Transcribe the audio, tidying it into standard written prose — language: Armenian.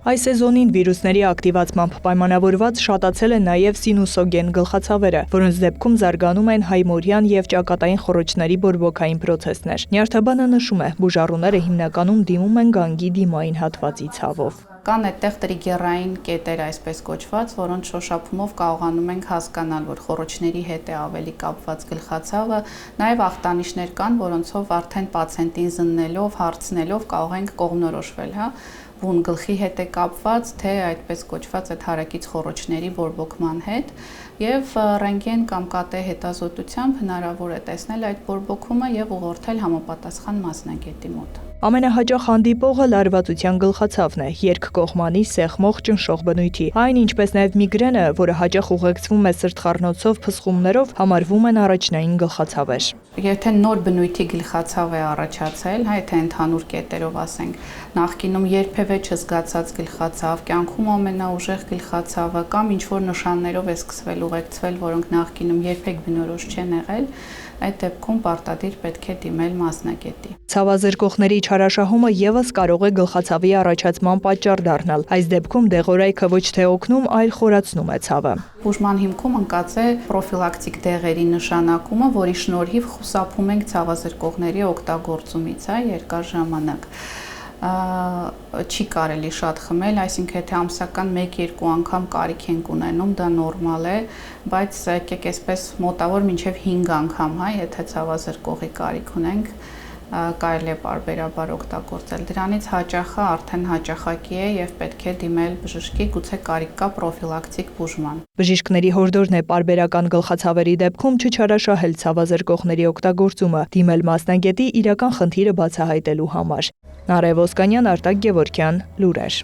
Այս սեզոնին վիրուսների ակտիվացմամբ պայմանավորված շատացել են նաև սինուսոգեն գլխացավերը, որոնց դեպքում զարգանում են հայմորյան և ճակատային խոռոչների բորբոքային պրոցեսներ։ Նյարդաբանը նշում է, բուժառուները հիմնականում դիմում են գանգի դիմային հատվածի ցավով։ Կան այդտեղ տրիգերային կետեր, այսպես կոչված, որոնց շոշափումով կարողանում ենք հասկանալ, որ խոռոչների հետ է ավելի կապված գլխացավը, նաև ախտանիշներ կան, որոնցով արդեն պացիենտին զննելով, հարցնելով կարող ենք կողմնորոշվել, բուն գլխի հետ է կապված, թե այդպես կոչված այդ հարակից խոռոչների բորբոքման հետ, եւ ռենտգեն կամ կատե հետազոտությամբ հնարավոր է տեսնել այդ բորբոքումը եւ ուղղորդել համապատասխան մասնագետի մոտ։ Ամենահաճախ հանդիպողը լարվածության գլխացավն է, երկկողմանի սեղմող ճնշող բնույթի։ Այն, ինչպես նաև միգրենը, որը հաճախ ուղեկցվում է սրտխառնոցով փսխումներով, համարվում են առաջնային գլխացավեր։ Եթե նոր բնույթի գլխացավ է առաջացել, եթե ընդհանուր կետերով ասենք, նախկինում երբևէ չզգացած գլխացավ, կյանքում ամենաուժեղ գլխացավը կամ ինչ-որ նշաններով է սկսվել ուղեկցվել, որոնք նախկինում երբեք բնորոշ չեն եղել, այդ դեպքում պարտադիր պետք է դիմել մասնագետի։ Ցավազրկողների չարաշահումը ևս կարող է գլխացավի առաջացման պատճառ դառնալ։ Այս դեպքում դեղորայքը ոչ թե օգնում, այլ խորացնում է ցավը։ Բուժման հիմքում ընկած է պրոֆիլակտիկ դեղերի նշանակումը, որի շնորհիվ խուսափում ենք ցավազրկողների օգտագործումից երկար ժամանակ։ Չի կարելի շատ խմել, այսինքն եթե ամսական 1-2 անգամ կարիք ենք ունենում, դա նորմալ է, բայց եկեք այսպես մոտավոր մինչև 5 անգամ, եթե ցավազրկողի կարիք ունենք, կարելի է պարբերաբար օգտագործել։ Դրանից հաճախը արդեն հաճախակի է եւ պետք է դիմել բժշկի, գուցե կարիք կա պրոֆիլակտիկ բուժման։ Բժիշկների հորդորն է պարբերական գլխացավերի դեպքում չչարաշահել ցավազրկողների օգտագործումը, դիմել մասնագետի իրական խնդիրը բացահայտելու համար։ Նարէ Ոսկանյան, Արտակ Գևորգյան, Լուրեր։